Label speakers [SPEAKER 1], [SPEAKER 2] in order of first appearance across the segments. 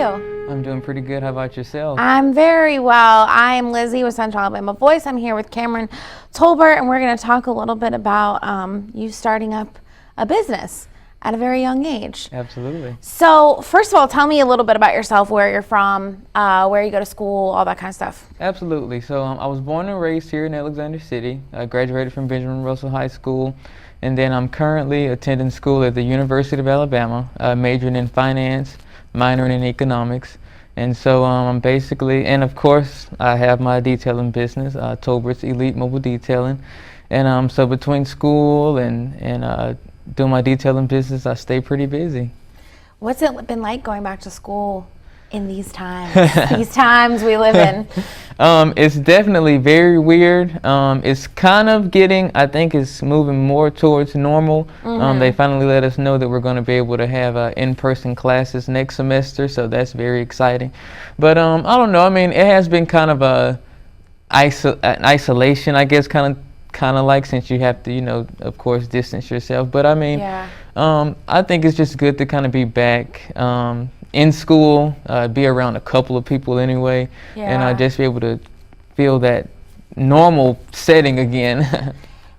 [SPEAKER 1] you?
[SPEAKER 2] I'm doing pretty good. How about yourself?
[SPEAKER 1] I'm very well. I am Lizi with Central Alabama Voice. I'm here with Cameron Tolbert, and we're going to talk a little bit about you starting up a business at a very young age.
[SPEAKER 2] Absolutely.
[SPEAKER 1] So, first of all, tell me a little bit about yourself, where you're from, where you go to school, all that kind of stuff.
[SPEAKER 2] Absolutely. So I was born and raised here in Alexander City. I graduated from Benjamin Russell High School, and then I'm currently attending school at the University of Alabama, majoring in finance, minoring in economics. And so I'm basically, and of course, I have my detailing business, Tolbert's Elite Mobile Detailing. And so between school and doing my detailing business, I stay pretty busy.
[SPEAKER 1] What's it been like going back to school in these times, these times we live in?
[SPEAKER 2] It's definitely very weird. It's kind of I think it's moving more towards normal. They finally let us know that we're going to be able to have in-person classes next semester, so that's very exciting. But I don't know, I mean, it has been kind of an isolation, I guess, kind of like, since you have to, of course, distance yourself. But I mean, I think it's just good to kind of be back in school, be around a couple of people anyway, and just be able to feel that normal setting again.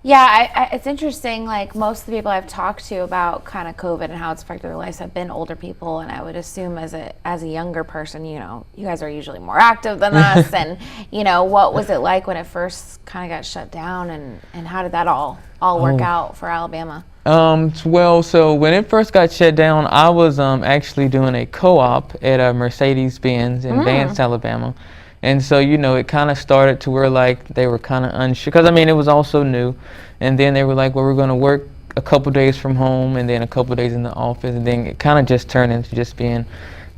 [SPEAKER 1] Yeah, it's interesting, like most of the people I've talked to about kind of COVID and how it's affected their lives have been older people, and I would assume as a younger person, you guys are usually more active than us, and what was it like when it first kind of got shut down, and how did that all work out for Alabama?
[SPEAKER 2] Well, so when it first got shut down, I was actually doing a co-op at a Mercedes-Benz in Vance, Alabama. And so, it kind of started to where, like, they were kind of unsure, because, I mean, it was also new. And then they were like, well, we're going to work a couple days from home and then a couple days in the office. And then it kind of just turned into just being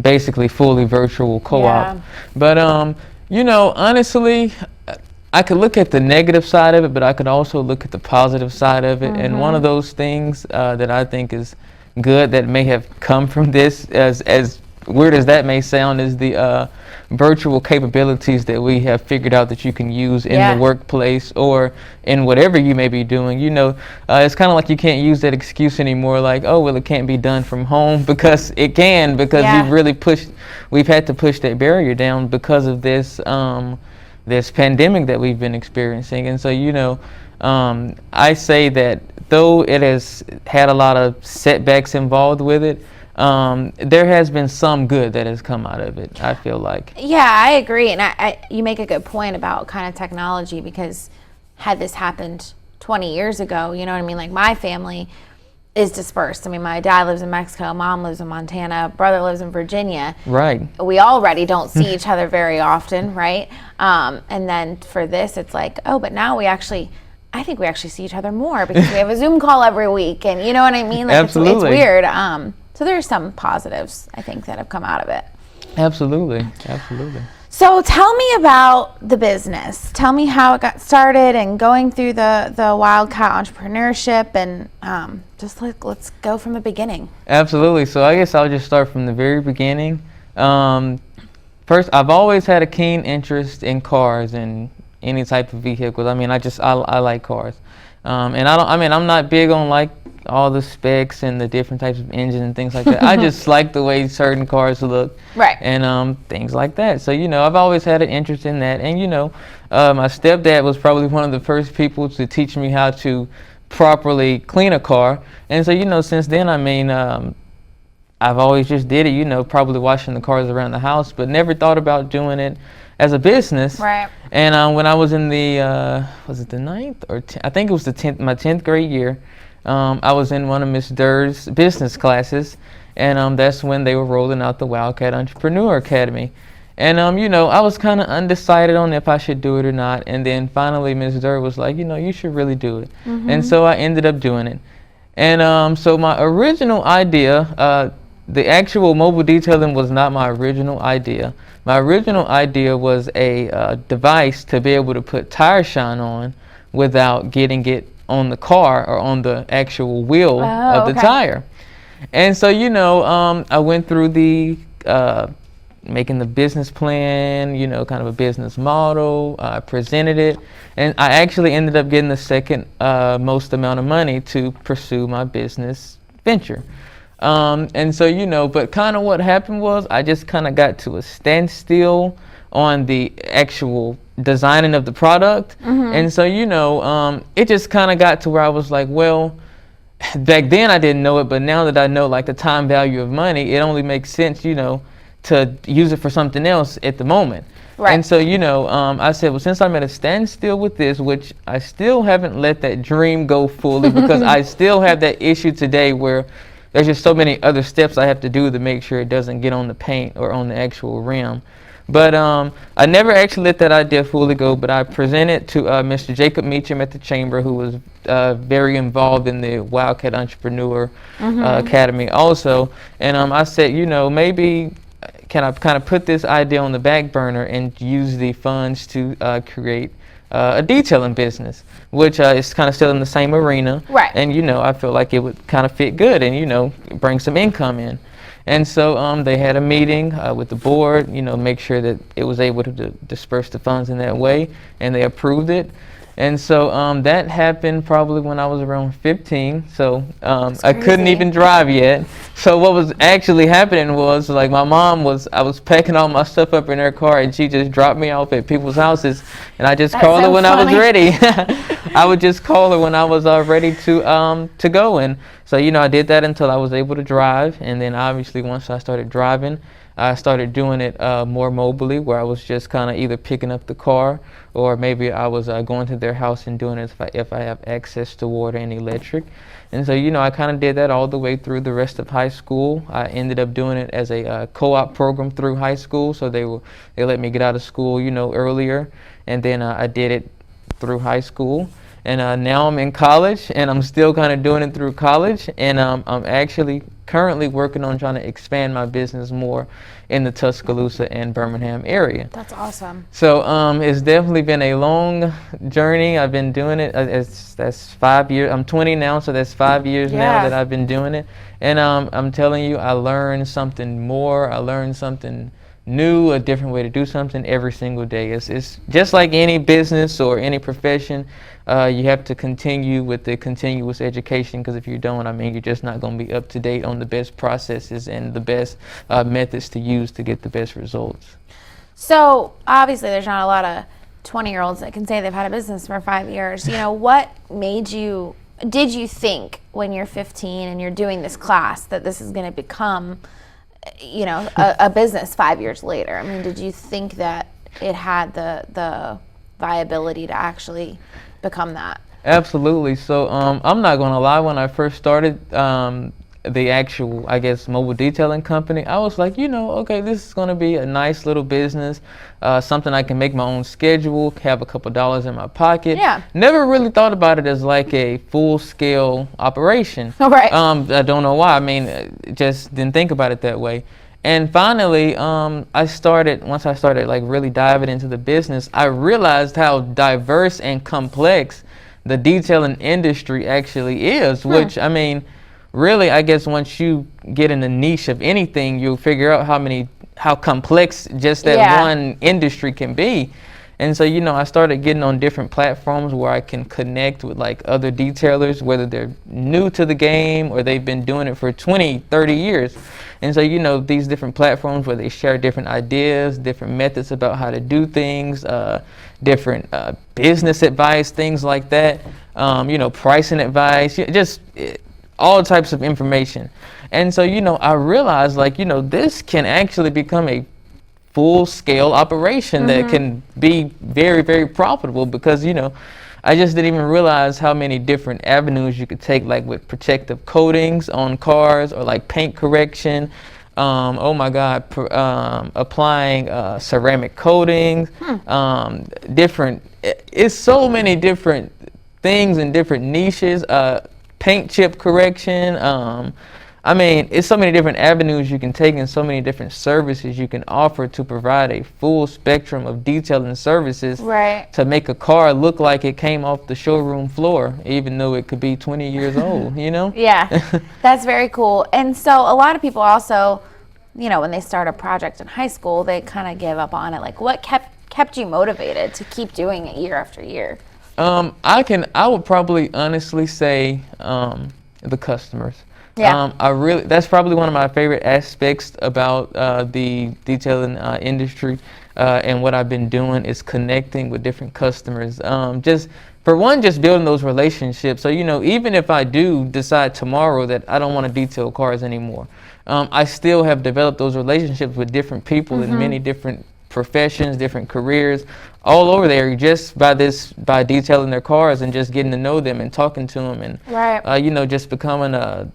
[SPEAKER 2] basically fully virtual co-op. But, honestly, I could look at the negative side of it, but I could also look at the positive side of it. And one of those things that I think is good that may have come from this, as weird as that may sound, is the virtual capabilities that we have figured out that you can use in the workplace or in whatever you may be doing. It's kind of like you can't use that excuse anymore, like, oh, well, it can't be done from home, because it can, because we've had to push that barrier down because of this this pandemic that we've been experiencing. And so, I say that though it has had a lot of setbacks involved with it, there has been some good that has come out of it, I feel like.
[SPEAKER 1] Yeah, I agree. And you make a good point about kind of technology, because had this happened 20 years ago, you know what I mean? Like, my family is dispersed. I mean, my dad lives in Mexico, mom lives in Montana, brother lives in Virginia.
[SPEAKER 2] Right.
[SPEAKER 1] We already don't see each other very often, right? And then for this, it's like, oh, but now I think we actually see each other more because we have a Zoom call every week, and you know what I mean? Like,
[SPEAKER 2] Absolutely.
[SPEAKER 1] It's weird. So there's some positives, I think, that have come out of it.
[SPEAKER 2] Absolutely.
[SPEAKER 1] So tell me about the business. Tell me how it got started and going through the Wildcat entrepreneurship, and let's go from the beginning.
[SPEAKER 2] Absolutely. So I guess I'll just start from the very beginning. First, I've always had a keen interest in cars and any type of vehicles. I mean, I like cars. And I'm not big on like all the specs and the different types of engines and things like that. I just like the way certain cars look,
[SPEAKER 1] right?
[SPEAKER 2] And things like that. So I've always had an interest in that. And my stepdad was probably one of the first people to teach me how to properly clean a car. And so since then, I mean, I've always just did it. Probably washing the cars around the house, but never thought about doing it as a business.
[SPEAKER 1] Right.
[SPEAKER 2] And when I was in the was it the 9th or I think it was my 10th grade year. I was in one of Miss Durr's business classes, and that's when they were rolling out the Wildcat Entreprenuer Academy. And I was kind of undecided on if I should do it or not. And then finally Miss Durr was like, you should really do it. And so I ended up doing it. And so my original idea, the actual mobile detailing was not my original idea. My original idea was a device to be able to put tire shine on without getting it on the car or on the actual wheel of the tire. And so I went through the making the business plan, kind of a business model. I presented it, and I actually ended up getting the second most amount of money to pursue my business venture. And so, but kind of what happened was I just kind of got to a standstill on the actual designing of the product. And so, it just kind of got to where I was like, well, back then I didn't know it, but now that I know like the time value of money, it only makes sense, to use it for something else at the moment.
[SPEAKER 1] Right.
[SPEAKER 2] And so, I said, well, since I'm at a standstill with this, which I still haven't let that dream go fully because I still have that issue today where there's just so many other steps I have to do to make sure it doesn't get on the paint or on the actual rim. But I never actually let that idea fully go, but I presented to Mr. Jacob Meacham at the Chamber, who was very involved in the Wildcat Entrepreneur Academy also. And I said, maybe can I kind of put this idea on the back burner and use the funds to create a detailing business, which is kind of still in the same arena.
[SPEAKER 1] Right.
[SPEAKER 2] And, I feel like it would kind of fit good and, bring some income in. And so they had a meeting with the board, make sure that it was able to disperse the funds in that way, and they approved it. And so that happened probably when I was around 15. So I couldn't even drive yet. So what was actually happening was like I was packing all my stuff up in her car, and she just dropped me off at people's houses, and I just called her when I was ready. I would just call her when I was ready to go. And so, I did that until I was able to drive. And then obviously once I started driving, I started doing it more mobily, where I was just kind of either picking up the car, or maybe I was going to their house and doing it if I have access to water and electric. And so, I kind of did that all the way through the rest of high school. I ended up doing it as a co-op program through high school. So they let me get out of school, earlier. And then I did it through high school. And now I'm in college, and I'm still kind of doing it through college. And I'm actually currently working on trying to expand my business more in the Tuscaloosa and Birmingham area.
[SPEAKER 1] That's awesome.
[SPEAKER 2] So it's definitely been a long journey. I've been doing it. That's 5 years. I'm 20 now, so that's 5 years now that I've been doing it. And I'm telling you, I learned something more. I learned something new, a different way to do something every single day. It's just like any business or any profession. You have to continue with the continuous education, because if you don't, you're just not going to be up to date on the best processes and the best methods to use to get the best results.
[SPEAKER 1] So obviously there's not a lot of 20-year-olds that can say they've had a business for 5 years. What did you think when you're 15 and you're doing this class that this is going to become a business 5 years later? Did you think that it had the viability to actually become that?
[SPEAKER 2] Absolutely. So I'm not going to lie, when I first started the actual, mobile detailing company, I was like, okay, this is going to be a nice little business, something I can make my own schedule, have a couple dollars in my pocket.
[SPEAKER 1] Yeah.
[SPEAKER 2] Never really thought about it as like a full-scale operation.
[SPEAKER 1] Right.
[SPEAKER 2] I don't know why. Just didn't think about it that way. And finally, once I started like really diving into the business, I realized how diverse and complex the detailing industry actually is, which, really, once you get in the niche of anything, you'll figure out how complex just that one industry can be. And so, I started getting on different platforms where I can connect with like other detailers, whether they're new to the game or they've been doing it for 20, 30 years. And so, these different platforms where they share different ideas, different methods about how to do things, different business advice, things like that, pricing advice, just all types of information. And so, I realized this can actually become a full-scale operation that can be very, very profitable, because I just didn't even realize how many different avenues you could take, like with protective coatings on cars, or like paint correction. Applying ceramic coatings, it's so many different things and different niches. Paint chip correction. It's so many different avenues you can take, and so many different services you can offer to provide a full spectrum of detailing services to make a car look like it came off the showroom floor, even though it could be 20 years old,
[SPEAKER 1] Yeah, that's very cool. And so a lot of people also, when they start a project in high school, they kind of give up on it. Like, what kept you motivated to keep doing it year after year? I
[SPEAKER 2] would probably honestly say the customers.
[SPEAKER 1] Yeah.
[SPEAKER 2] That's probably one of my favorite aspects about the detailing industry, and what I've been doing is connecting with different customers. Just for one, just building those relationships. So, even if I do decide tomorrow that I don't want to detail cars anymore, I still have developed those relationships with different people in many different professions, different careers, all over there, just by detailing their cars and just getting to know them and talking to them, and
[SPEAKER 1] Right.
[SPEAKER 2] just becoming a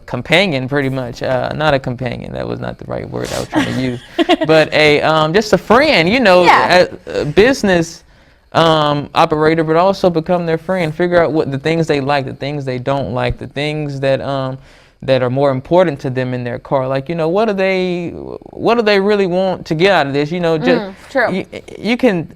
[SPEAKER 2] companion, pretty much. Not a companion, that was not the right word I was trying to use, but just a friend,
[SPEAKER 1] Yeah.
[SPEAKER 2] a business operator, but also become their friend. Figure out what the things they like, the things they don't like, the things that are more important to them in their car. Like, what do they really want to get out of this?
[SPEAKER 1] True.
[SPEAKER 2] You can.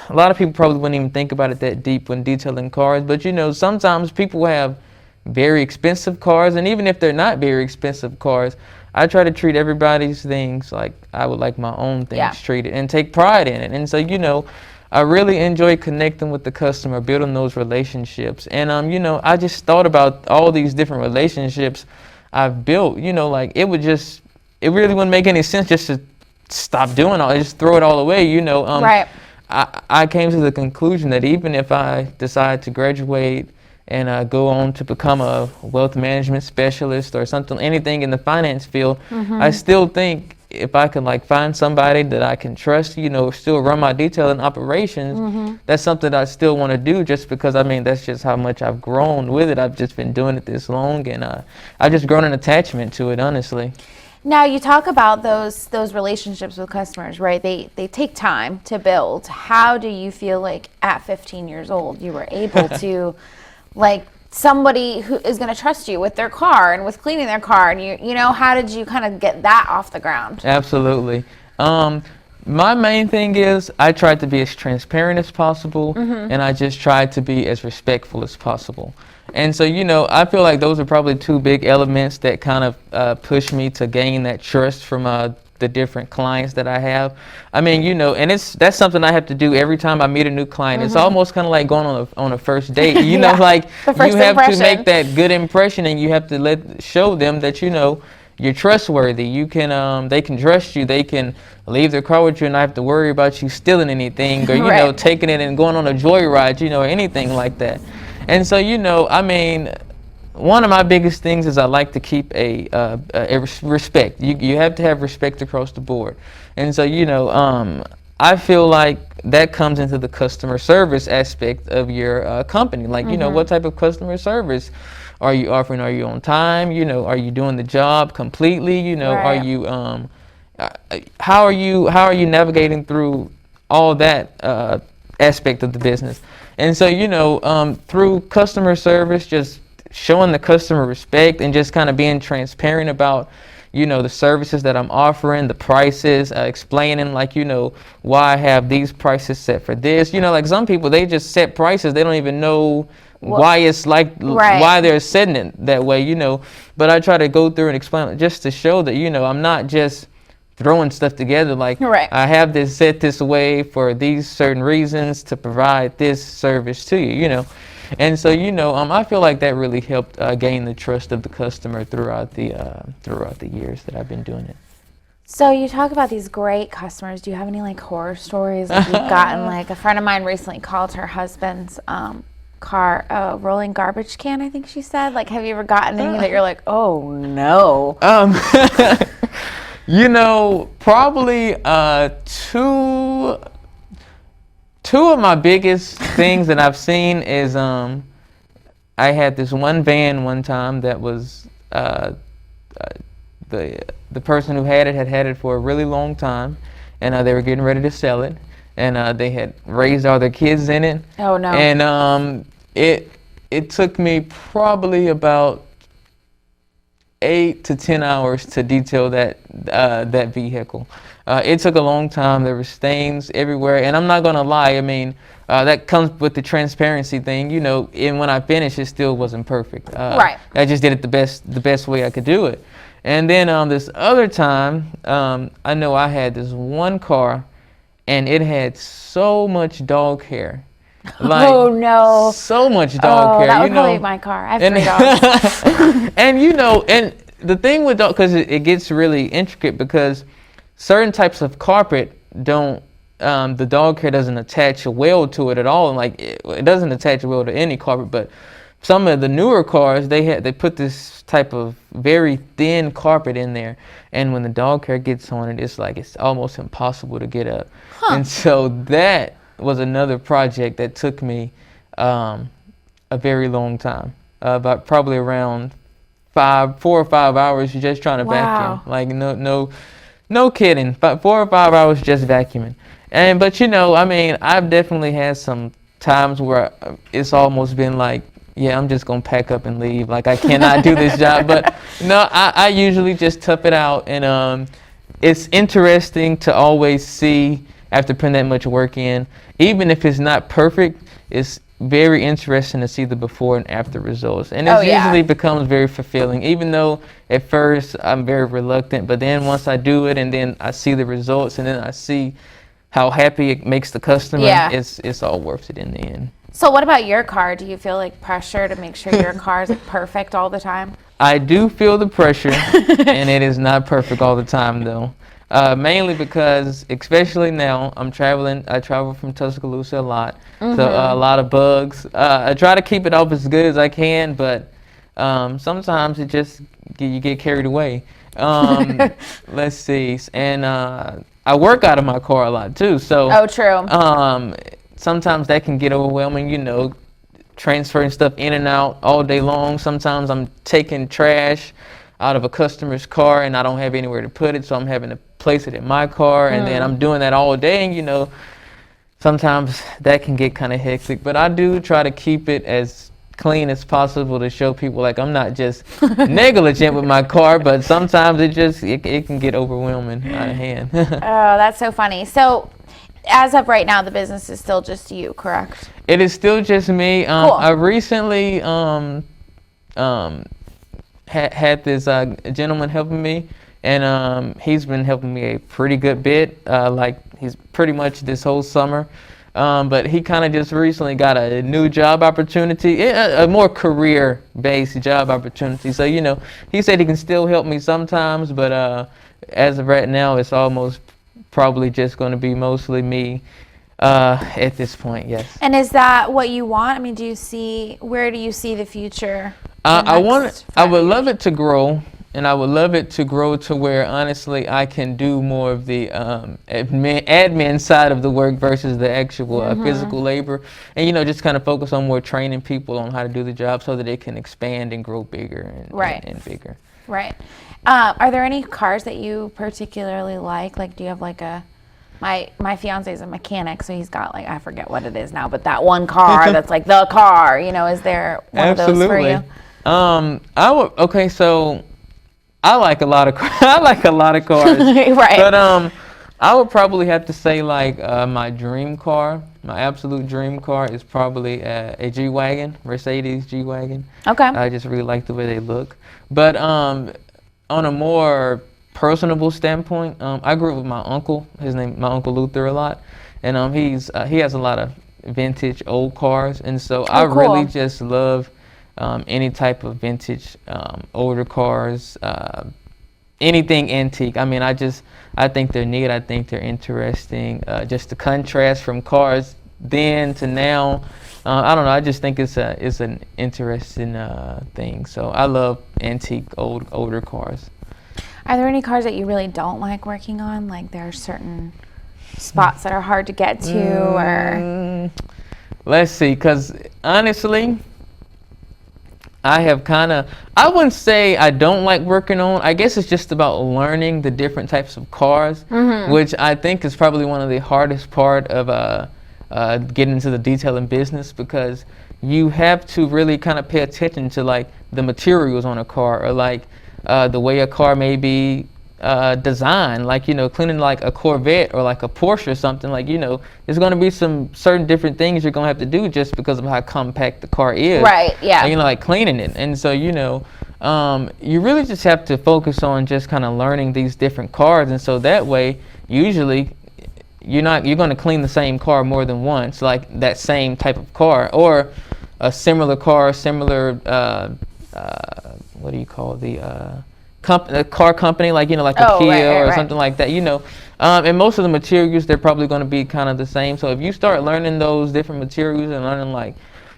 [SPEAKER 2] A lot of people probably wouldn't even think about it that deep when detailing cars, but sometimes people have very expensive cars, and even if they're not very expensive cars, I try to treat everybody's things like I would like my own things treated, and take pride in it. And so, I really enjoy connecting with the customer, building those relationships. And I just thought about all these different relationships I've built. Like it really wouldn't make any sense just to stop doing all, just throw it all away.
[SPEAKER 1] Right.
[SPEAKER 2] I came to the conclusion that even if I decide to graduate and go on to become a wealth management specialist or anything in the finance field, I still think if I can find somebody that I can trust, still run my detailing operations, that's something I still want to do, just because that's just how much I've grown with it. I've just been doing it this long, and I've just grown an attachment to it, honestly.
[SPEAKER 1] Now you talk about those relationships with customers, right? They take time to build. How do you feel like at 15 years old you were able to, somebody who is going to trust you with their car and with cleaning their car, and how did you kind of get that off the ground?
[SPEAKER 2] Absolutely. My main thing is I tried to be as transparent as possible, and I just tried to be as respectful as possible. And so, I feel like those are probably two big elements that kind of push me to gain that trust from the different clients that I have. And that's something I have to do every time I meet a new client. It's almost kind of like going on a first date. You
[SPEAKER 1] The first
[SPEAKER 2] you have
[SPEAKER 1] impression.
[SPEAKER 2] to make that good impression, and you have to show them that you're trustworthy. They can trust you. They can leave their car with you and not have to worry about you stealing anything, or
[SPEAKER 1] Right.
[SPEAKER 2] taking it and going on a joyride, or anything like that. And so, one of my biggest things is I like to keep a respect. You have to have respect across the board. And so, I feel like that comes into the customer service aspect of your company. What type of customer service are you offering? Are you on time? Are you doing the job completely?
[SPEAKER 1] Right.
[SPEAKER 2] Are you how are you navigating through all that aspect of the business? And so, through customer service, just showing the customer respect and just kind of being transparent about, the services that I'm offering, the prices, explaining why I have these prices set for this. Some people, they just set prices. They don't even know why it's why they're setting it that way, But I try to go through and explain it just to show that, I'm not just throwing stuff together.
[SPEAKER 1] Right.
[SPEAKER 2] I have this set this way for these certain reasons to provide this service to you, And so, I feel like that really helped gain the trust of the customer throughout the years that I've been doing it.
[SPEAKER 1] So you talk about these great customers. Do you have any horror stories that you've gotten? A friend of mine recently called her husband's car a rolling garbage can, I think she said. Have you ever gotten any that you're like, oh no?
[SPEAKER 2] Probably two of my biggest things that I've seen is I had this one van one time that was the person who had it for a really long time, and they were getting ready to sell it, and they had raised all their kids in it.
[SPEAKER 1] Oh no!
[SPEAKER 2] And it took me probably about 8 to 10 hours to detail that vehicle. It took a long time. There were stains everywhere, and I'm not gonna lie. That comes with the transparency thing, And when I finished, it still wasn't perfect.
[SPEAKER 1] Right.
[SPEAKER 2] I just did it the best way I could do it. And then this other time, I know I had this one car, and it had so much dog hair. Like,
[SPEAKER 1] oh no,
[SPEAKER 2] so much dog care.
[SPEAKER 1] That would probably be my car. I have 3 dogs.
[SPEAKER 2] And you know, and the thing with dog, because it gets really intricate, because certain types of carpet don't, the dog hair doesn't attach well to it at all. And like it doesn't attach well to any carpet, but some of the newer cars, they put this type of very thin carpet in there, and when the dog hair gets on it, it's like it's almost impossible to get up. And so that was another project that took me a very long time, about probably around 4 or 5 hours just trying to vacuum. Like no kidding, 4 or 5 hours just vacuuming. But you know, I mean, I've definitely had some times where it's almost been like, yeah, I'm just gonna pack up and leave. Like I cannot do this job. But no, I usually just tough it out, and it's interesting to always see after putting that much work in, even if it's not perfect. It's very interesting to see the before and after results, and it usually becomes very fulfilling. Even though at first I'm very reluctant, but then once I do it, and then I see the results, and then I see how happy it makes the customer, it's all worth it in the end.
[SPEAKER 1] So what about your car? Do you feel like pressure to make sure your car is like perfect all the time?
[SPEAKER 2] I do feel the pressure, and it is not perfect all the time though. Mainly because, especially now, I travel from Tuscaloosa a lot, so a lot of bugs. I try to keep it off as good as I can, but sometimes you get carried away. Let's see, and I work out of my car a lot too, so
[SPEAKER 1] true.
[SPEAKER 2] Sometimes that can get overwhelming, you know, transferring stuff in and out all day long. Sometimes I'm taking trash out of a customer's car and I don't have anywhere to put it, so I'm having to place it in my car, and then I'm doing that all day, and you know, sometimes that can get kind of hectic. But I do try to keep it as clean as possible to show people like I'm not just negligent with my car, but sometimes it can get overwhelming out of hand.
[SPEAKER 1] Oh, that's so funny. So as of right now, the business is still just you, correct?
[SPEAKER 2] It is still just me.
[SPEAKER 1] Cool.
[SPEAKER 2] I recently had this gentleman helping me, and he's been helping me a pretty good bit. Like he's pretty much this whole summer. But he kind of just recently got a new job opportunity, a more career-based job opportunity. So, you know, he said he can still help me sometimes, but as of right now, it's almost probably just going to be mostly me at this point, yes.
[SPEAKER 1] And is that what you want? I mean, where do you see the future?
[SPEAKER 2] I would love it to grow. And I would love it to grow to where, honestly, I can do more of the admin side of the work versus the actual physical labor. And, you know, just kind of focus on more training people on how to do the job so that they can expand and grow bigger and bigger.
[SPEAKER 1] Right. Are there any cars that you particularly like? Like, do you have like my fiance is a mechanic, so he's got like, I forget what it is now, but that one car that's like the car, you know, is there one of those for you?
[SPEAKER 2] So I like a lot of cars.
[SPEAKER 1] Right.
[SPEAKER 2] But I would probably have to say like my dream car, my absolute dream car is probably a G-Wagon, Mercedes G-Wagon.
[SPEAKER 1] Okay.
[SPEAKER 2] I just really like the way they look. But on a more personable standpoint, I grew up with my uncle. My Uncle Luther a lot, and he has a lot of vintage old cars, and so I really just love any type of vintage older cars, anything antique. I mean, I think they're neat. I think they're interesting. Just the contrast from cars then to now, I don't know. I just think it's an interesting thing. So I love antique older cars.
[SPEAKER 1] Are there any cars that you really don't like working on? Like there are certain spots that are hard to get to, or?
[SPEAKER 2] Let's see, because honestly, I wouldn't say I don't like working on. I guess it's just about learning the different types of cars, which I think is probably one of the hardest part of getting into the detailing business, because you have to really kind of pay attention to like the materials on a car, or like the way a car may be designed. Like, you know, cleaning like a Corvette or like a Porsche or something, like, you know, there's going to be some certain different things you're going to have to do just because of how compact the car is.
[SPEAKER 1] Right, yeah.
[SPEAKER 2] And, you know, like cleaning it. And so, you know, you really just have to focus on just kind of learning these different cars. And so that way, usually, you're going to clean the same car more than once, like that same type of car, or a similar car, similar what do you call a car company, like like a Kia or something like that, and most of the materials, they're probably going to be kind of the same. So if you start learning those different materials and learning like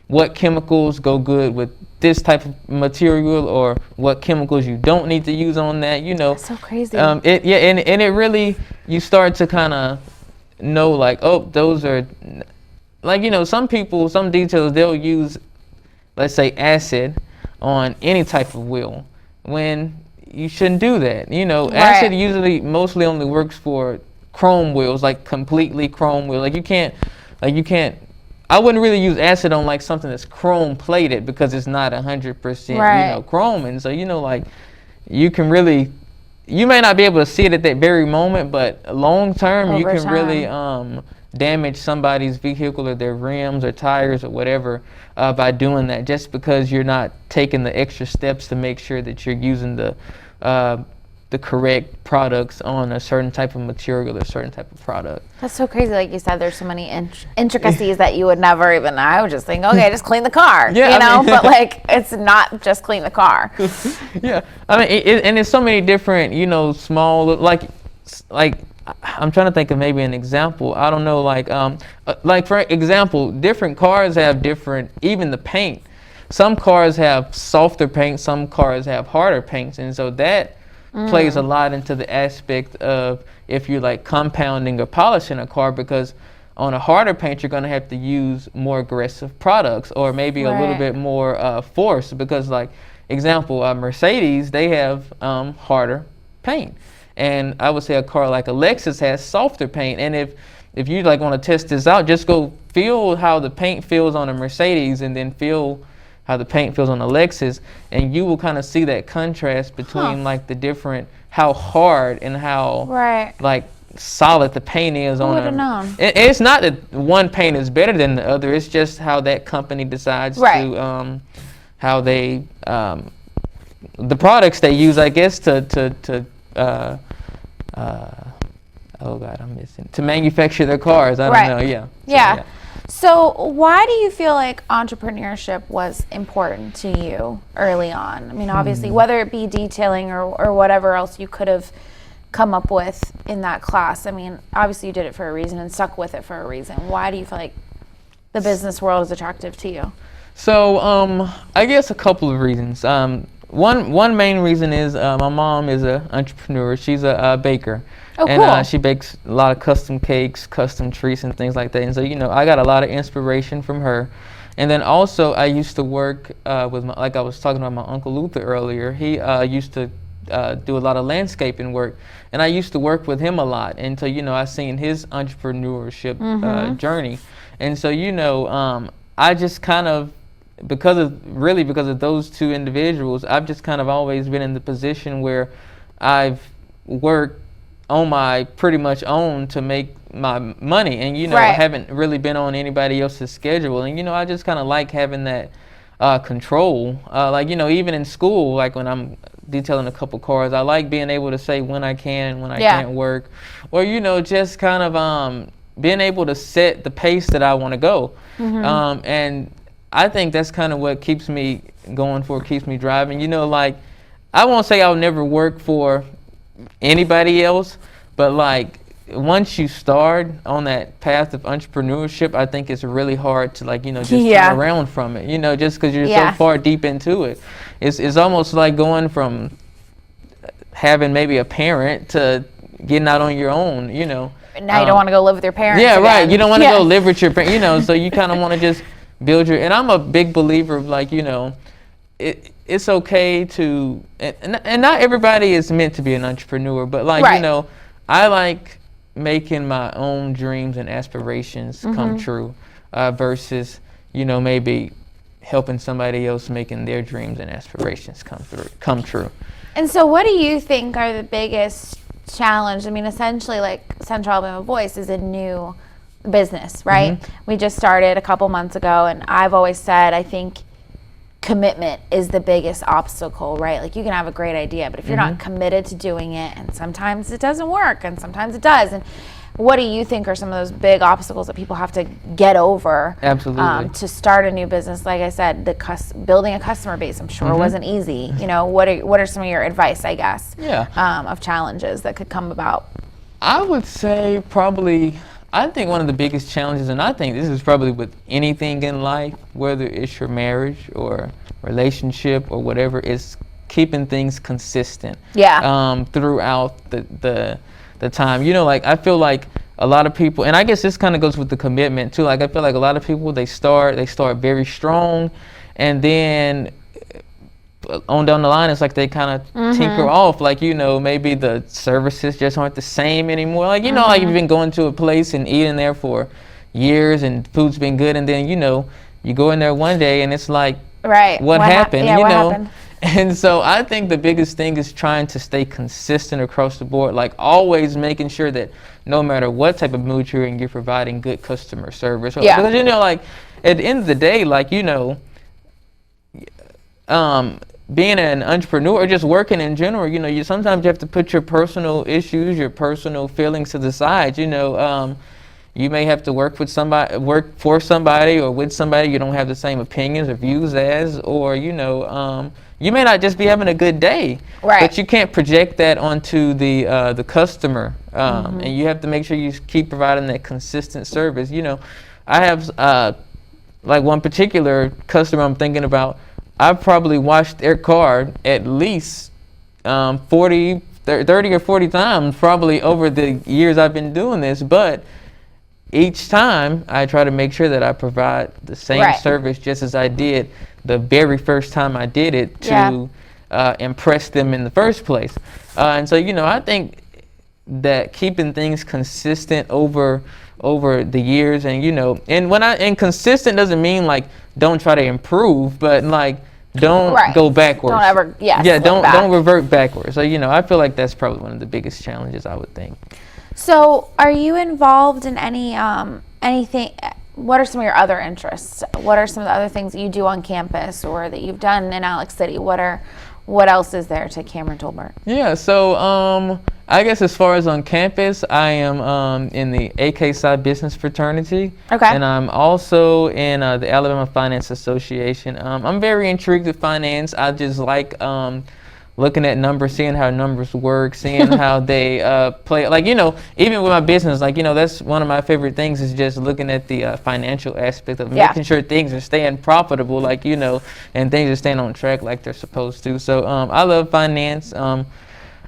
[SPEAKER 2] what chemicals go good with this type of material, or what chemicals you don't need to use on that,
[SPEAKER 1] That's so crazy.
[SPEAKER 2] and it really, you start to kind of know like, oh, those are like, some people, some detailers, they'll use, let's say, acid on any type of wheel when you shouldn't do that. Acid usually mostly only works for chrome wheels, like completely chrome wheels. Like you can't, I wouldn't really use acid on like something that's chrome plated, because it's not 100% chrome. And so like you can really, you may not be able to see it at that very moment, but long term you can really damage somebody's vehicle or their rims or tires or whatever by doing that, just because you're not taking the extra steps to make sure that you're using the correct products on a certain type of material or certain type of product.
[SPEAKER 1] That's so crazy. Like you said, there's so many intricacies that you would never even, I would just think, okay, just clean the car, but like, it's not just clean the car.
[SPEAKER 2] Yeah. I mean, and it's so many different, small, like I'm trying to think of maybe an example. I don't know, like for example, different cars have different, even the paint. Some cars have softer paint, some cars have harder paints, and so that plays a lot into the aspect of if you're like compounding or polishing a car, because on a harder paint you're going to have to use more aggressive products, or maybe a little bit more force, because like example, Mercedes, they have harder paint, and I would say a car like a Lexus has softer paint. And if you like want to test this out, just go feel how the paint feels on a Mercedes, and then feel how the paint feels on a Lexus, and you will kind of see that contrast between like the different, how hard and how like solid the paint is on them. It's not that one paint is better than the other, it's just how that company decides to how they the products they use, I guess, to oh God, I'm missing, to manufacture their cars. I don't know.
[SPEAKER 1] Yeah. So why do you feel like entrepreneurship was important to you early on? I mean, obviously, whether it be detailing or whatever else you could have come up with in that class. I mean, obviously you did it for a reason and stuck with it for a reason. Why do you feel like the business world is attractive to you?
[SPEAKER 2] So I guess a couple of reasons. One main reason is my mom is an entrepreneur. She's a baker. Oh, and cool. She bakes a lot of custom cakes, custom treats, and things like that. And so, I got a lot of inspiration from her. And then also, I used to work with like I was talking about my Uncle Luther earlier. He used to do a lot of landscaping work, and I used to work with him a lot. And so, I seen his entrepreneurship journey. And so, I just kind of, because of those two individuals, I've just kind of always been in the position where I've worked on my pretty much own to make my money, and I haven't really been on anybody else's schedule. And I just kind of like having that control. Like even in school, like when I'm detailing a couple cars, I like being able to say when I can and when I can't work, or just kind of being able to set the pace that I want to go. And I think that's kind of what keeps me going keeps me driving. Like, I won't say I'll never work for anybody else, but like once you start on that path of entrepreneurship, I think it's really hard to just turn around from it, just because you're so far deep into it. It's almost like going from having maybe a parent to getting out on your own, Now
[SPEAKER 1] you don't want to go live with your parents.
[SPEAKER 2] Yeah, again. Right. You don't want to go live with your parents, so you kind of want to just build your, and I'm a big believer of like, it's okay to, and not everybody is meant to be an entrepreneur, but like, I like making my own dreams and aspirations come true versus, maybe helping somebody else making their dreams and aspirations come true.
[SPEAKER 1] And so what do you think are the biggest challenge? I mean, essentially, like Central Alabama Voice is a new business, right? We just started a couple months ago, and I've always said, I think commitment is the biggest obstacle, right? Like, you can have a great idea, but if you're not committed to doing it, and sometimes it doesn't work and sometimes it does. And what do you think are some of those big obstacles that people have to get over?
[SPEAKER 2] Absolutely.
[SPEAKER 1] To start a new business? Like I said, building a customer base, I'm sure wasn't easy. You know, what are some of your advice, I guess, of challenges that could come about?
[SPEAKER 2] I would say I think one of the biggest challenges, and I think this is probably with anything in life, whether it's your marriage or relationship or whatever, is keeping things consistent. Throughout the time. You know, like I feel like a lot of people, and I guess this kind of goes with the commitment too. Like I feel like a lot of people, they start very strong, and then on down the line, it's like they kind of tinker off. Like, you know, maybe the services just aren't the same anymore. Like, you know, like you've been going to a place and eating there for years and food's been good, and then, you know, you go in there one day and it's like, what happened?
[SPEAKER 1] Yeah,
[SPEAKER 2] you
[SPEAKER 1] what
[SPEAKER 2] know?
[SPEAKER 1] happened?
[SPEAKER 2] And so I think the biggest thing is trying to stay consistent across the board, like always making sure that no matter what type of mood you're in, you're providing good customer service. Because, you know, like at the end of the day, like, you know, being an entrepreneur or just working in general, you know, sometimes you have to put your personal issues, your personal feelings to the side. You know, you may have to work for somebody or with somebody you don't have the same opinions or views as, or, you know, you may not just be having a good day, but you can't project that onto the customer, and you have to make sure you keep providing that consistent service. You know, I have like one particular customer I'm thinking about. I've probably washed their car at least 30 or 40 times probably over the years I've been doing this, but each time I try to make sure that I provide the same service just as I did the very first time I did it to impress them in the first place. And so, you know, I think that keeping things consistent over the years, and, you know, and consistent doesn't mean like don't try to improve, but like don't go backwards.
[SPEAKER 1] Don't ever,
[SPEAKER 2] don't revert backwards. So, you know, I feel like that's probably one of the biggest challenges, I would think.
[SPEAKER 1] So, are you involved in anything? What are some of your other interests? What are some of the other things that you do on campus or that you've done in Alex City? What else is there to Cameron Tolbert?
[SPEAKER 2] Yeah, so I guess as far as on campus, I am in the AK Psi Business Fraternity.
[SPEAKER 1] Okay.
[SPEAKER 2] And I'm also in the Alabama Finance Association. I'm very intrigued with finance. I just like looking at numbers, seeing how numbers work, seeing how they play. Like, you know, even with my business, like, you know, that's one of my favorite things is just looking at the financial aspect of making sure things are staying profitable, like, you know, and things are staying on track like they're supposed to. So I love finance.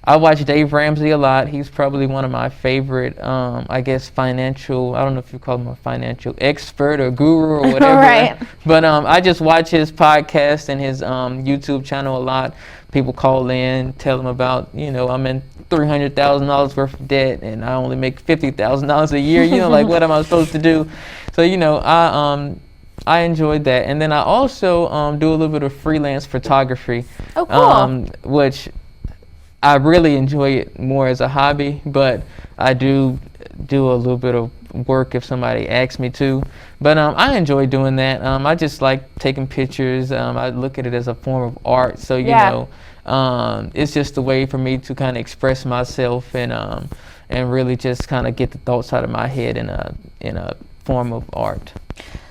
[SPEAKER 2] I watch Dave Ramsey a lot. He's probably one of my favorite, I guess, financial, I don't know if you call him a financial expert or guru or whatever. But I just watch his podcast and his YouTube channel a lot. People call in, tell them about, you know, I'm in $300,000 worth of debt and I only make $50,000 a year. You know, like, what am I supposed to do? So, you know, I enjoyed that. And then I also do a little bit of freelance photography. Oh, cool. Which I really enjoy it more as a hobby, but I do a little bit of work if somebody asks me to. But I enjoy doing that. I just like taking pictures. I look at it as a form of art. So, you know, it's just a way for me to kind of express myself and really just kind of get the thoughts out of my head in a form of art.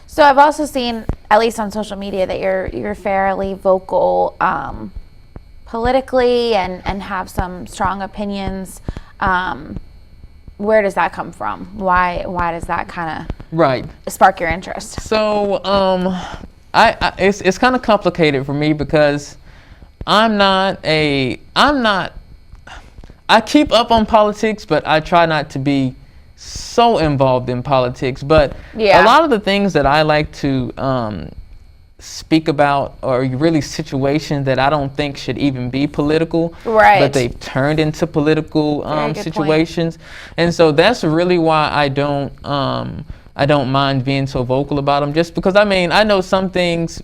[SPEAKER 1] So I've also seen, at least on social media, that you're fairly vocal politically and have some strong opinions. Where does that come from? Why does that kind of spark your interest?
[SPEAKER 2] So it's kind of complicated for me because I keep up on politics, but I try not to be so involved in politics. But a lot of the things that I like to speak about are really situations that I don't think should even be political, but they've turned into political situations. And so that's really why I don't mind being so vocal about them, just because, I mean, I know some things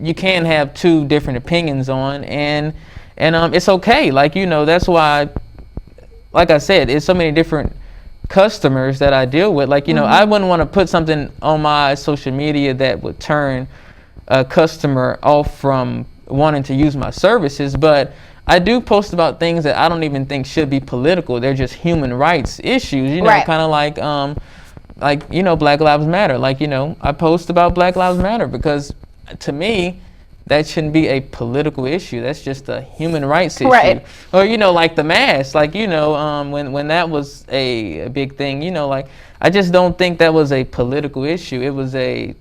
[SPEAKER 2] you can have two different opinions on, and it's okay. Like, you know, that's why, like I said, it's so many different customers that I deal with. Like, you know, I wouldn't want to put something on my social media that would turn a customer off from wanting to use my services, but I do post about things that I don't even think should be political. They're just human rights issues, you know,
[SPEAKER 1] Right.
[SPEAKER 2] kind of like, you know, Black Lives Matter. Like, you know, I post about Black Lives Matter because to me, that shouldn't be a political issue. That's just a human rights issue.
[SPEAKER 1] Right.
[SPEAKER 2] Or, you know, like the mask, like, you know, when that was a big thing, you know, like, I just don't think that was a political issue. It was a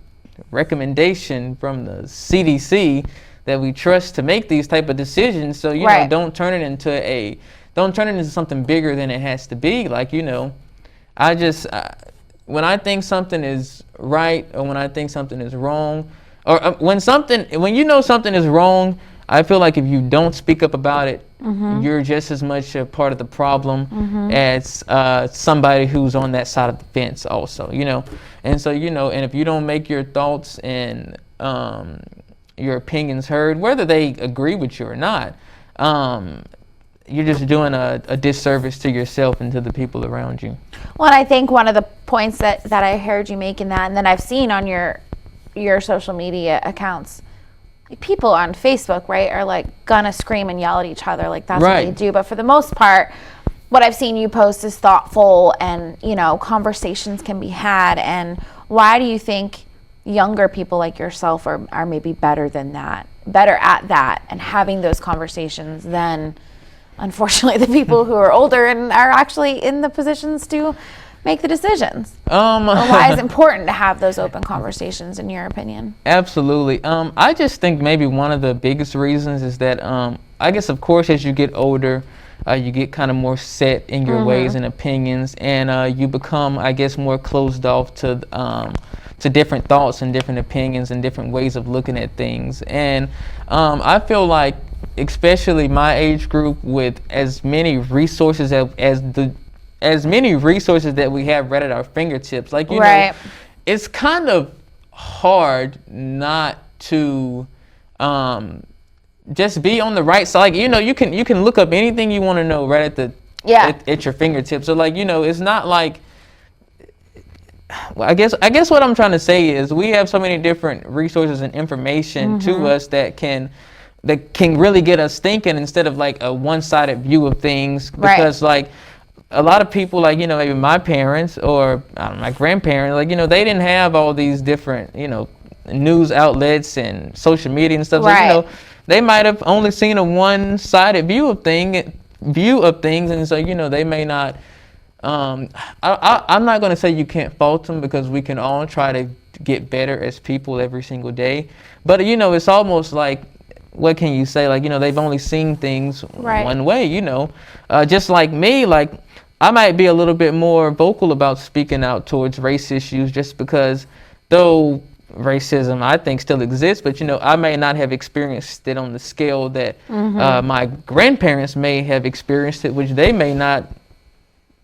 [SPEAKER 2] recommendation from the CDC that we trust to make these type of decisions. So, you know, don't turn it into something bigger than it has to be. Like, you know, when I think something is right or when I think something is wrong, or when you know something is wrong, I feel like if you don't speak up about it, you're just as much a part of the problem as somebody who's on that side of the fence also, you know. And so, you know, and if you don't make your thoughts and your opinions heard, whether they agree with you or not, you're just doing a disservice to yourself and to the people around you.
[SPEAKER 1] Well, and I think one of the points that I heard you make in that, and then I've seen on your social media accounts, people on Facebook, right, are like gonna scream and yell at each other, like that's what they do. But for the most part, what I've seen you post is thoughtful, and you know, conversations can be had. And why do you think younger people like yourself are maybe better at that and having those conversations than, unfortunately, the people who are older and are actually in the positions to make the decisions? Or why is it important to have those open conversations, in your opinion?
[SPEAKER 2] Absolutely. I just think maybe one of the biggest reasons is that I guess, of course, as you get older, you get kind of more set in your ways and opinions, and you become, I guess, more closed off to different thoughts and different opinions and different ways of looking at things. And I feel like, especially my age group, with as many resources as many resources that we have right at our fingertips, like, you know, it's kind of hard not to just be on the right side. Like, you know, you can look up anything you want to know right at your fingertips. So, like, you know, it's not like, well, I guess what I'm trying to say is we have so many different resources and information to us that can really get us thinking instead of like a one-sided view of things. Because like a lot of people, like, you know, maybe my parents or my grandparents, like, you know, they didn't have all these different, you know, news outlets and social media and stuff. So, you know, they might have only seen a one-sided view of things, and so, you know, they may not. I'm not going to say you can't fault them, because we can all try to get better as people every single day. But, you know, it's almost like, what can you say? Like, you know, they've only seen things one way, you know. Just like me, like, I might be a little bit more vocal about speaking out towards race issues, just because though racism, I think, still exists, but, you know, I may not have experienced it on the scale that my grandparents may have experienced it, which they may not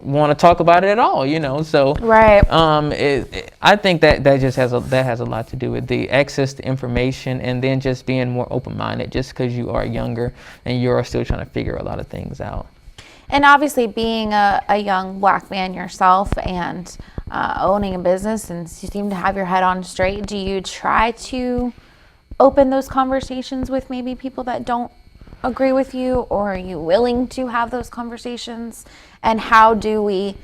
[SPEAKER 2] want to talk about it at all, you know. So I think that just has a lot to do with the access to information, and then just being more open-minded, just because you are younger and you are still trying to figure a lot of things out.
[SPEAKER 1] And obviously, being a young Black man yourself and owning a business, and you seem to have your head on straight, do you try to open those conversations with maybe people that don't agree with you, or are you willing to have those conversations? And how do we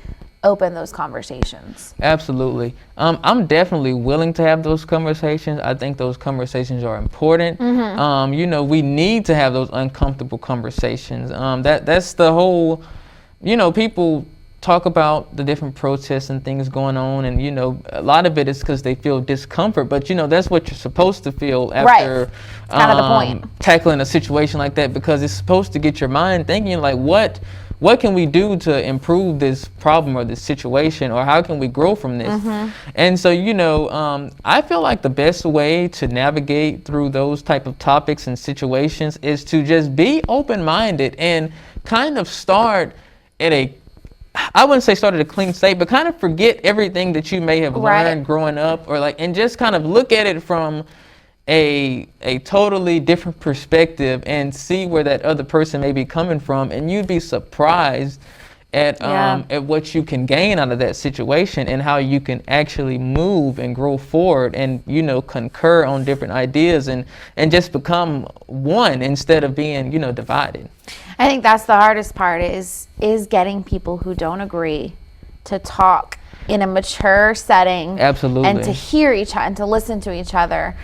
[SPEAKER 1] open those conversations? Absolutely.
[SPEAKER 2] I'm definitely willing to have those conversations. I think those conversations are important. You know, we need to have those uncomfortable conversations. That's the whole, you know, people talk about the different protests and things going on, and, you know, a lot of it is because they feel discomfort, but, you know, that's what you're supposed to feel after
[SPEAKER 1] kind of the point.
[SPEAKER 2] Tackling a situation like that, because it's supposed to get your mind thinking, like, what can we do to improve this problem or this situation, or how can we grow from this? And so, you know, I feel like the best way to navigate through those type of topics and situations is to just be open-minded and kind of start at I wouldn't say start at a clean slate, but kind of forget everything that you may have learned growing up, or like, and just kind of look at it from a totally different perspective and see where that other person may be coming from. And you'd be surprised at what you can gain out of that situation and how you can actually move and grow forward and, you know, concur on different ideas and just become one instead of being, you know, divided.
[SPEAKER 1] I think that's the hardest part is getting people who don't agree to talk in a mature setting.
[SPEAKER 2] Absolutely.
[SPEAKER 1] And to hear each other and to listen to each other,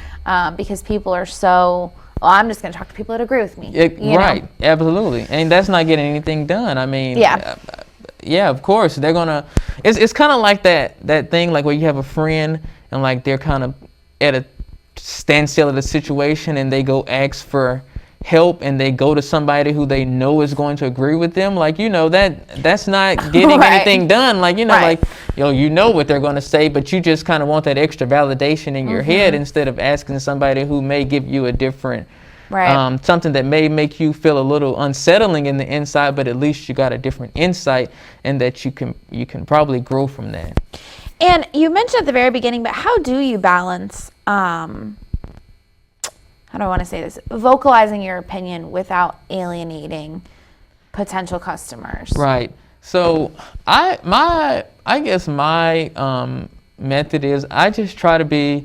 [SPEAKER 1] because people are so, well, I'm just going to talk to people that agree with me.
[SPEAKER 2] Right, absolutely. And that's not getting anything done. I mean, yeah, of course. They're going to, it's kind of like that thing, like where you have a friend and like they're kind of at a standstill of the situation and they go ask for help and they go to somebody who they know is going to agree with them. Like, you know, that's not getting anything done. Like, you know, like, you know what they're going to say, but you just kind of want that extra validation in your head instead of asking somebody who may give you a different, something that may make you feel a little unsettling in the inside, but at least you got a different insight and that you can probably grow from that.
[SPEAKER 1] And you mentioned at the very beginning, but how do you balance, how do I want to say this? Vocalizing your opinion without alienating potential customers.
[SPEAKER 2] Right. So I guess my method is I just try to be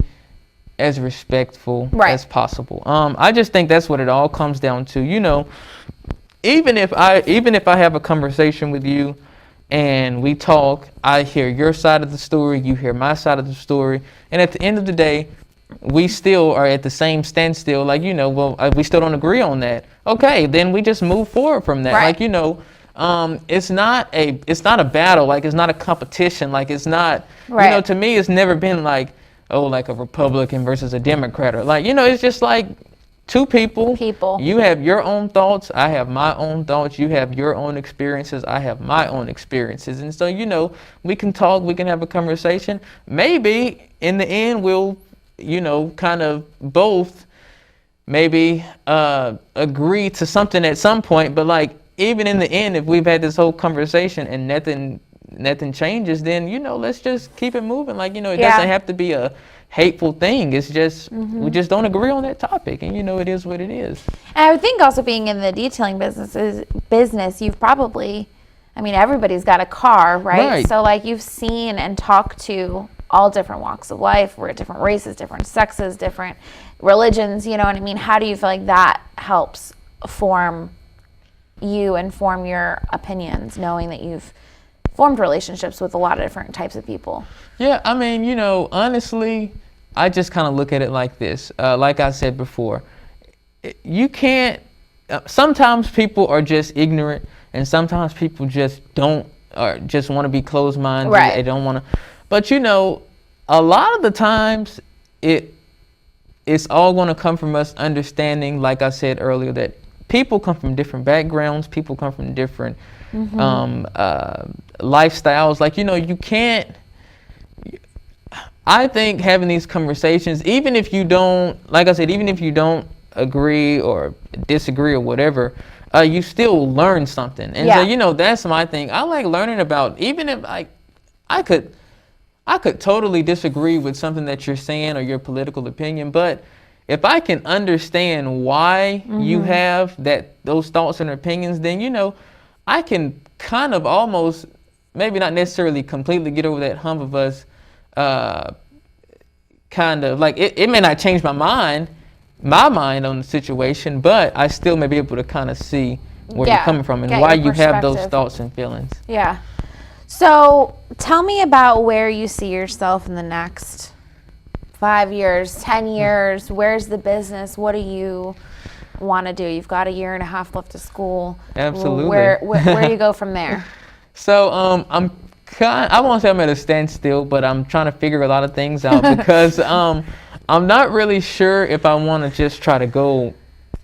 [SPEAKER 2] as respectful as possible. I just think that's what it all comes down to. You know, even if I have a conversation with you and we talk, I hear your side of the story, you hear my side of the story, and at the end of the day, we still are at the same standstill, like, you know, well, we still don't agree on that. Okay, then we just move forward from that. Like, you know, it's not a battle, like it's not a competition, like it's not, you know, to me, it's never been like, oh, like a Republican versus a Democrat, or like, you know, it's just like two people. You have your own thoughts, I have my own thoughts, you have your own experiences, I have my own experiences. And so, you know, we can talk, we can have a conversation. Maybe in the end we'll, you know, kind of both maybe agree to something at some point, but like even in the end, if we've had this whole conversation and nothing changes, then, you know, let's just keep it moving. Like, you know, it doesn't have to be a hateful thing. It's just we just don't agree on that topic, and, you know, it is what it is.
[SPEAKER 1] And I would think also being in the detailing business, you've probably, I mean, everybody's got a car, right? So like you've seen and talked to all different walks of life. We're different races, different sexes, different religions, you know what I mean? How do you feel like that helps form you and form your opinions, knowing that you've formed relationships with a lot of different types of people?
[SPEAKER 2] Yeah, I mean, you know, honestly, I just kind of look at it like this. Like I said before, you can't, sometimes people are just ignorant, and sometimes people just don't, or just want to be closed-minded. They don't want to. But, you know, a lot of the times it's all going to come from us understanding, like I said earlier, that people come from different backgrounds, people come from different lifestyles. Like, you know, you can't, I think having these conversations, even if you don't, like I said, even if you don't agree or disagree or whatever, you still learn something. And so, you know, that's my thing. I like learning about, even if I could totally disagree with something that you're saying or your political opinion, but if I can understand why you have those thoughts and opinions, then, you know, I can kind of almost, maybe not necessarily completely get over that hump of us, kind of like, it may not change my mind on the situation, but I still may be able to kind of see where you're coming from and why you have those thoughts and feelings.
[SPEAKER 1] Yeah. So tell me about where you see yourself in the next 5 years, 10 years. Where's the business? What do you want to do? You've got a year and a half left of school.
[SPEAKER 2] Absolutely.
[SPEAKER 1] Where do you go from there?
[SPEAKER 2] So I won't say I'm at a standstill, but I'm trying to figure a lot of things out because I'm not really sure if I want to just try to go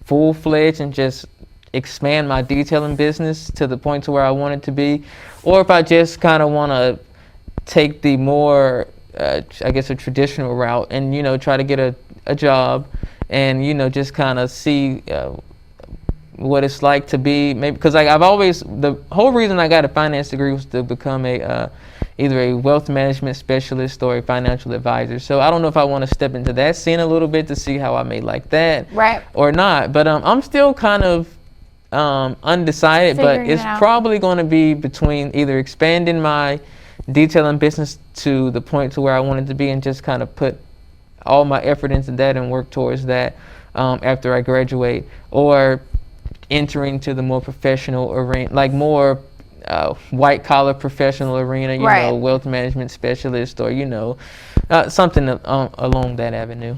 [SPEAKER 2] full-fledged and just expand my detailing business to the point to where I want it to be, or if I just kind of want to take the more, I guess, a traditional route and, you know, try to get a job and, you know, just kind of see what it's like to be, maybe, because like the whole reason I got a finance degree was to become either a wealth management specialist or a financial advisor. So I don't know if I want to step into that scene a little bit to see how I may like that or not. But I'm still kind of undecided, but
[SPEAKER 1] Figuring
[SPEAKER 2] it's
[SPEAKER 1] it out.
[SPEAKER 2] probably going to be between either expanding my detailing business to the point to where I wanted to be and just kind of put all my effort into that and work towards that after I graduate, or entering to the more professional arena, like more white collar professional arena, you
[SPEAKER 1] Right.
[SPEAKER 2] know, wealth management specialist, or, you know, something along that avenue.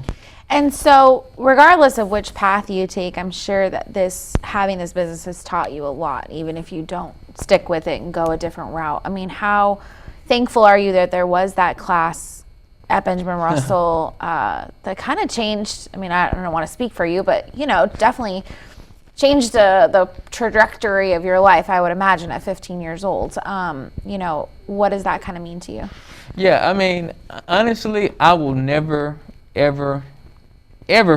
[SPEAKER 1] And so, regardless of which path you take, I'm sure that having this business has taught you a lot, even if you don't stick with it and go a different route. I mean, how thankful are you that there was that class at Benjamin Russell that kind of changed? I mean, I don't want to speak for you, but, you know, definitely changed the trajectory of your life, I would imagine, at 15 years old. You know, what does that kind of mean to you?
[SPEAKER 2] Yeah, I mean, honestly, I will never, ever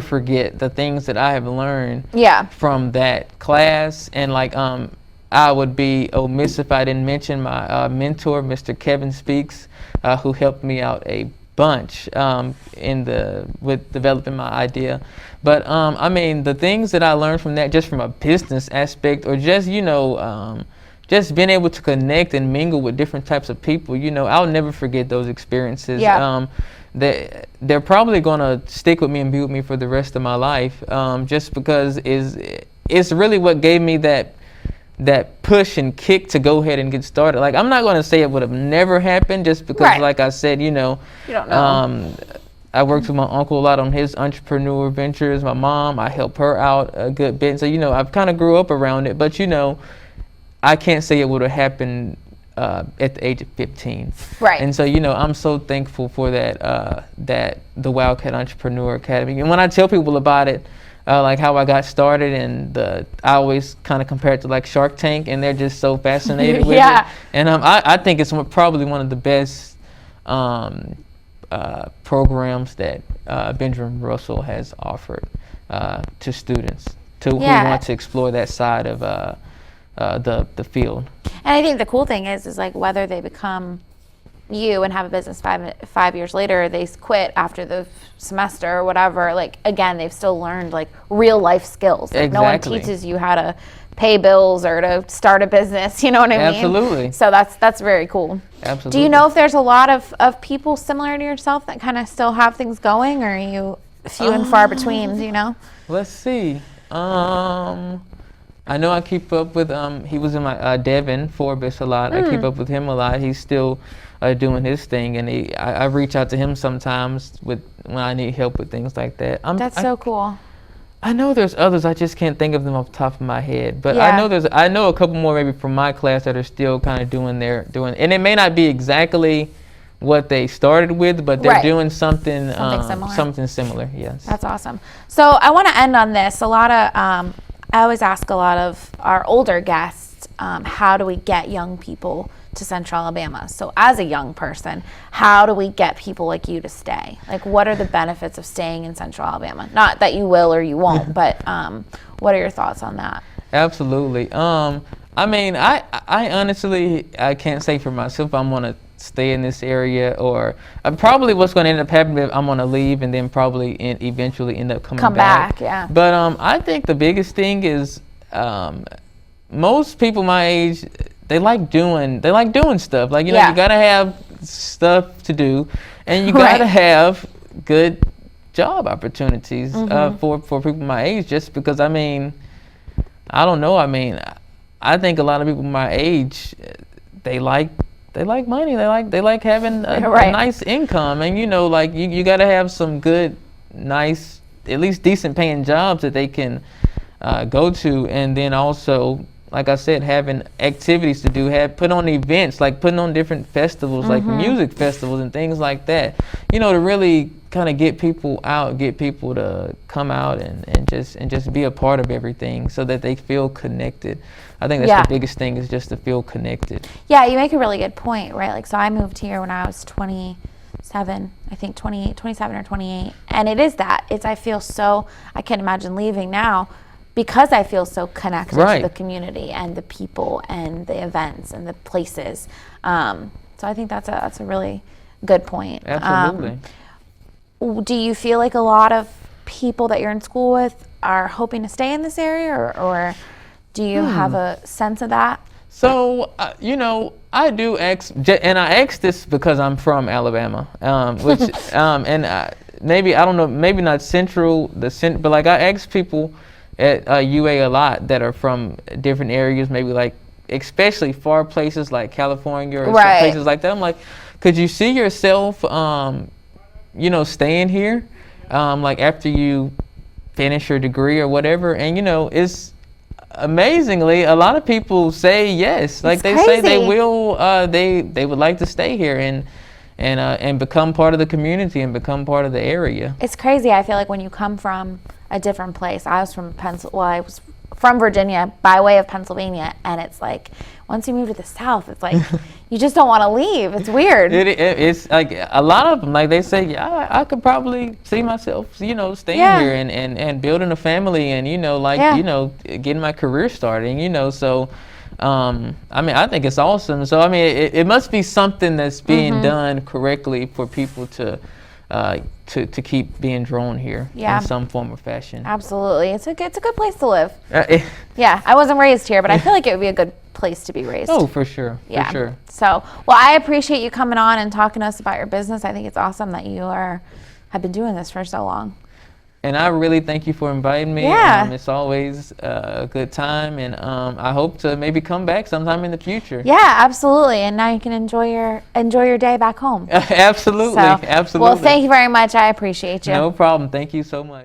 [SPEAKER 2] forget the things that I have learned from that class. And like I would be amiss if I didn't mention my mentor, Mr. Kevin Speaks, who helped me out a bunch with developing my idea. But I mean, the things that I learned from that, just from a business aspect, or just, you know, just being able to connect and mingle with different types of people, you know, I'll never forget those experiences. They're probably gonna stick with me and be with me for the rest of my life, just because it's really what gave me that push and kick to go ahead and get started. Like, I'm not gonna say it would have never happened, just because, like I said, you know,
[SPEAKER 1] you don't know.
[SPEAKER 2] I worked with my uncle a lot on his entrepreneur ventures. My mom, I helped her out a good bit. So, you know, I've kind of grew up around it, but, you know, I can't say it would have happened at the age of 15.
[SPEAKER 1] Right.
[SPEAKER 2] And so, you know, I'm so thankful for that the Wildcat Entrepreneur Academy. And when I tell people about it, like how I got started, and I always kind of compare it to like Shark Tank, and they're just so fascinated with it. And I think it's probably one of the best programs that Benjamin Russell has offered to students who want to explore that side of the field.
[SPEAKER 1] And I think the cool thing is like, whether they become you and have a business 5 years later, or they quit after the semester or whatever, like, again, they've still learned like real life skills. Like, no one teaches you how to pay bills or to start a business, you know what I mean?
[SPEAKER 2] Absolutely.
[SPEAKER 1] So that's very cool.
[SPEAKER 2] Absolutely.
[SPEAKER 1] Do you know if there's a lot of people similar to yourself that kind of still have things going, or are you few and far between, do you know?
[SPEAKER 2] Let's see. I know I keep up with he was in my Devin Forbes a lot. I keep up with him a lot. He's still doing his thing, and I reach out to him sometimes when I need help with things like that.
[SPEAKER 1] That's so cool.
[SPEAKER 2] I know there's others. I just can't think of them off the top of my head. But I know a couple more maybe from my class that are still kind of doing, and it may not be exactly what they started with, but they're doing something similar. Yes.
[SPEAKER 1] That's awesome. So I want to end on this. A lot of I always ask a lot of our older guests, how do we get young people to Central Alabama? So as a young person, how do we get people like you to stay? Like, what are the benefits of staying in Central Alabama? Not that you will or you won't, but what are your thoughts on that?
[SPEAKER 2] Absolutely. I mean, I honestly, I can't say for myself I'm going to stay in this area, or probably what's going to end up happening is I'm going to leave and then probably eventually end up coming back.
[SPEAKER 1] Yeah.
[SPEAKER 2] But I think the biggest thing is most people my age, they like doing stuff. Like, you know, you got to have stuff to do, and you got to have good job opportunities for people my age, just because, I mean, I don't know. I mean, I think a lot of people my age, they like money. They like having a nice income, and, you know, like you got to have some good, nice, at least decent paying jobs that they can go to, and then also, like I said, having activities to do, put on events, like putting on different festivals, like music festivals and things like that, you know, to really kind of get people out, get people to come out and just be a part of everything, so that they feel connected. I think that's the biggest thing, is just to feel connected. Yeah,
[SPEAKER 1] you make a really good point, right? Like, so I moved here when I was 27, I think 27 or 28, and I feel so, I can't imagine leaving now, because I feel so connected to the community and the people and the events and the places. So I think that's a really good point.
[SPEAKER 2] Absolutely.
[SPEAKER 1] Do you feel like a lot of people that you're in school with are hoping to stay in this area, or Do you have a sense of that?
[SPEAKER 2] So, you know, I do ask, and I ask this because I'm from Alabama, which, maybe, I don't know, maybe not but like I ask people at UA a lot that are from different areas, maybe like, especially far places like California or some places like that. I'm like, could you see yourself, you know, staying here, like after you finish your degree or whatever? And, you know, it's amazingly, a lot of people say yes. Like they say they will, they would like to stay here and become part of the community and become part of the area.
[SPEAKER 1] It's crazy. I feel like when you come from a different place, I was from Virginia by way of Pennsylvania, and it's like once you move to the South, it's like you just don't want to leave. It's weird.
[SPEAKER 2] It's like a lot of them, like they say, yeah, I could probably see myself, you know, staying here and building a family and, you know, like, you know, getting my career starting, you know, so I mean, I think it's awesome. So I mean, it must be something that's being done correctly for people to keep being drawn here in some form or fashion.
[SPEAKER 1] Absolutely. It's a good place to live. Yeah, I wasn't raised here, but I feel like it would be a good place to be raised.
[SPEAKER 2] Oh, for sure.
[SPEAKER 1] Yeah.
[SPEAKER 2] For sure.
[SPEAKER 1] So, well, I appreciate you coming on and talking to us about your business. I think it's awesome that you have been doing this for so long.
[SPEAKER 2] And I really thank you for inviting me.
[SPEAKER 1] Yeah.
[SPEAKER 2] It's always a good time, and I hope to maybe come back sometime in the future.
[SPEAKER 1] Yeah, absolutely. And now you can enjoy your day back home.
[SPEAKER 2] Absolutely, absolutely.
[SPEAKER 1] Well, thank you very much. I appreciate you.
[SPEAKER 2] No problem. Thank you so much.